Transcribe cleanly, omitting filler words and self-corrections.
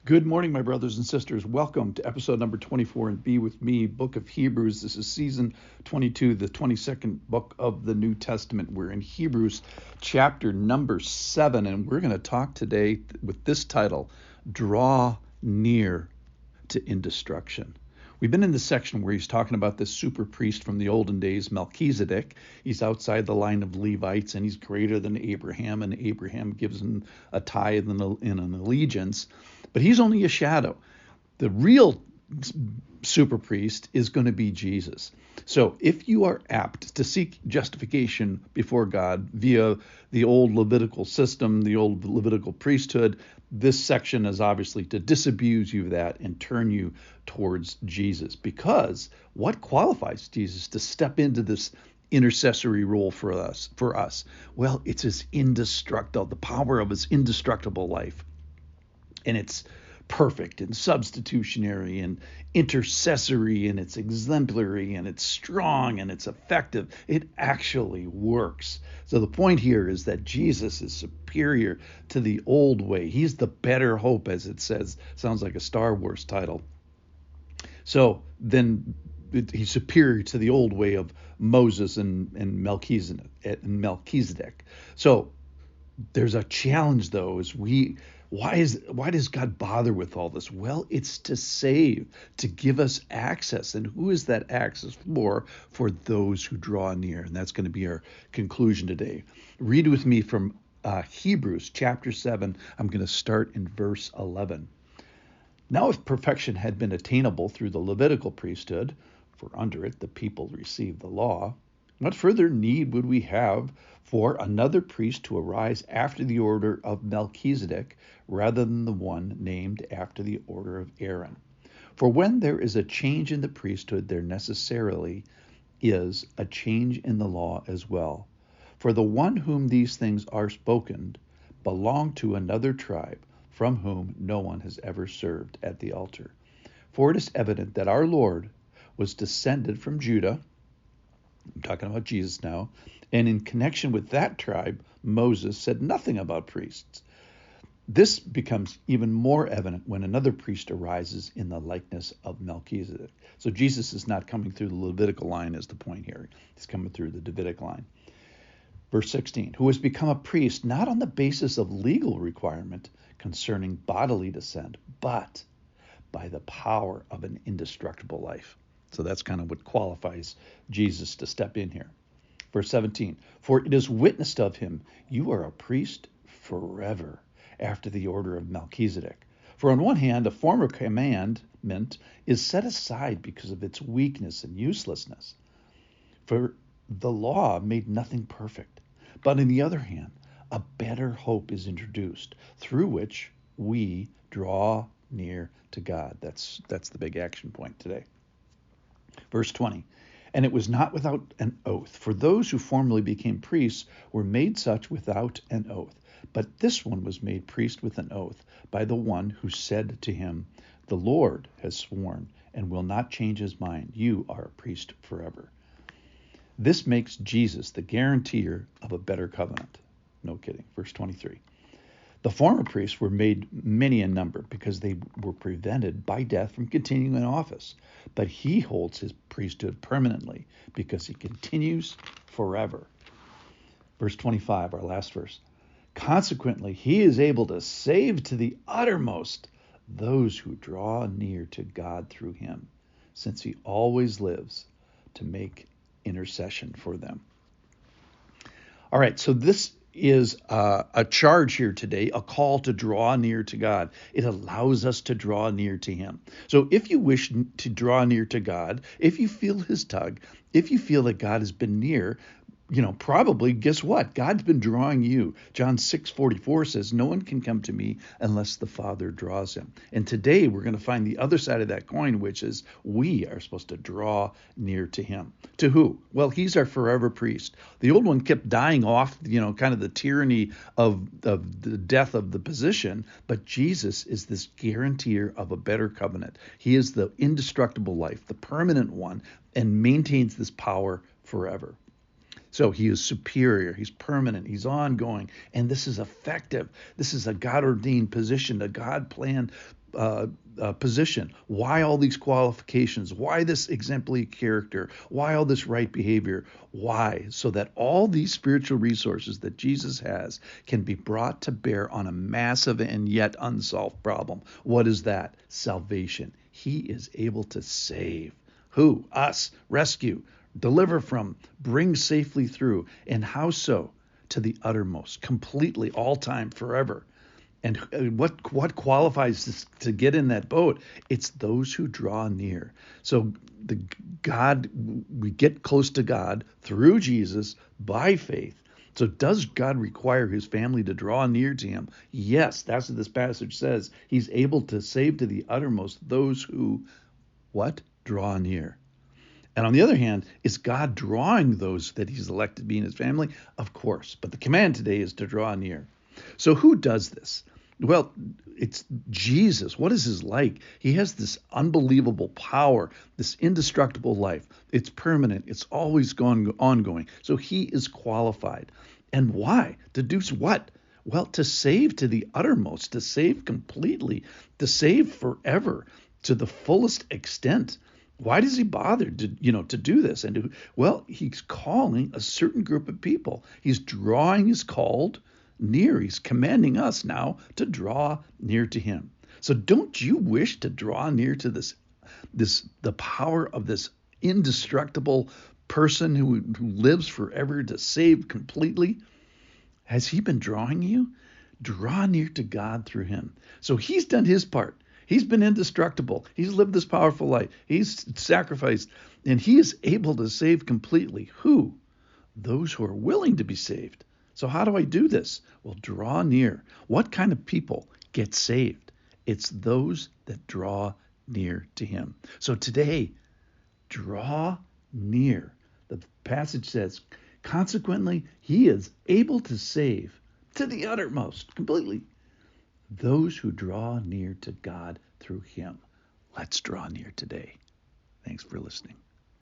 Good morning, my brothers and sisters. Welcome to episode number 24 and Be With Me, Book of Hebrews. This is season 22, the 22nd book of the New Testament. We're in Hebrews chapter number 7, and we're going to talk today with this title, Draw Near to Indestruction. We've been in the section where he's talking about this super priest from the olden days, Melchizedek. He's outside the line of Levites, and he's greater than Abraham, and Abraham gives him a tithe and an allegiance. But he's only a shadow. The real super priest is going to be Jesus. So if you are apt to seek justification before God via the old Levitical system, the old Levitical priesthood, this section is obviously to disabuse you of that and turn you towards Jesus. Because what qualifies Jesus to step into this intercessory role for us? Well, it's his indestructible, the power of his indestructible life. And it's perfect and substitutionary and intercessory and it's exemplary and it's strong and it's effective. It actually works. So the point here is that Jesus is superior to the old way. He's the better hope, as it says. Sounds like a Star Wars title. So then he's superior to the old way of Moses and Melchizedek. So there's a challenge, though, why does God bother with all this? Well, it's to save, to give us access. And who is that access for? For those who draw near. And that's going to be our conclusion today. Read with me from Hebrews chapter 7. I'm going to start in verse 11. Now, if perfection had been attainable through the Levitical priesthood, for under it the people received the law, what further need would we have for another priest to arise after the order of Melchizedek, rather than the one named after the order of Aaron? For when there is a change in the priesthood, there necessarily is a change in the law as well. For the one whom these things are spoken belonged to another tribe, from whom no one has ever served at the altar. For it is evident that our Lord was descended from Judah. I'm talking about Jesus now. And in connection with that tribe, Moses said nothing about priests. This becomes even more evident when another priest arises in the likeness of Melchizedek. So Jesus is not coming through the Levitical line is the point here. He's coming through the Davidic line. Verse 16, who has become a priest not on the basis of legal requirement concerning bodily descent, but by the power of an indestructible life. So that's kind of what qualifies Jesus to step in here. Verse 17, for it is witnessed of him, you are a priest forever, after the order of Melchizedek. For on one hand, a former commandment is set aside because of its weakness and uselessness. For the law made nothing perfect. But on the other hand, a better hope is introduced, through which we draw near to God. That's the big action point today. Verse 20, and it was not without an oath, for those who formerly became priests were made such without an oath. But this one was made priest with an oath by the one who said to him, the Lord has sworn and will not change his mind. You are a priest forever. This makes Jesus the guarantor of a better covenant. No kidding. Verse 23. The former priests were made many in number because they were prevented by death from continuing in office. But he holds his priesthood permanently because he continues forever. Verse 25, our last verse. Consequently, he is able to save to the uttermost those who draw near to God through him, since he always lives to make intercession for them. All right, so this is a charge here today, a call to draw near to God. It allows us to draw near to him. So if you wish to draw near to God, if you feel his tug, if you feel that God has been near, probably, guess what? God's been drawing you. John 6:44 says, no one can come to me unless the Father draws him. And today we're going to find the other side of that coin, which is we are supposed to draw near to him. To who? Well, he's our forever priest. The old one kept dying off, kind of the tyranny of the death of the position, but Jesus is this guarantor of a better covenant. He is the indestructible life, the permanent one, and maintains this power forever. So he is superior, he's permanent, he's ongoing, and this is effective. This is a God-ordained position, a God-planned position. Why all these qualifications? Why this exemplary character? Why all this right behavior? Why? So that all these spiritual resources that Jesus has can be brought to bear on a massive and yet unsolved problem. What is that? Salvation. He is able to save. Who? Us. Rescue. Deliver from, bring safely through. And how so? To the uttermost, completely, all time, forever. And what qualifies us to get in that boat? It's those who draw near. So we get close to God through Jesus by faith. So does God require his family to draw near to him? Yes, that's what this passage says. He's able to save to the uttermost those who, what? Draw near. And on the other hand, is God drawing those that he's elected to be in his family? Of course. But the command today is to draw near. So who does this? Well, it's Jesus. What is his like? He has this unbelievable power, this indestructible life. It's permanent. It's always ongoing. So he is qualified. And why? To do what? Well, to save to the uttermost, to save completely, to save forever, to the fullest extent. Why does he bother to do this? And well, he's calling a certain group of people. He's drawing his called near. He's commanding us now to draw near to him. So don't you wish to draw near to the power of this indestructible person who lives forever to save completely? Has he been drawing you? Draw near to God through him. So he's done his part. He's been indestructible. He's lived this powerful life. He's sacrificed, and he is able to save completely. Who? Those who are willing to be saved. So how do I do this? Well, draw near. What kind of people get saved? It's those that draw near to him. So today, draw near. The passage says, consequently, he is able to save to the uttermost, completely, those who draw near to God through him. Let's draw near today. Thanks for listening.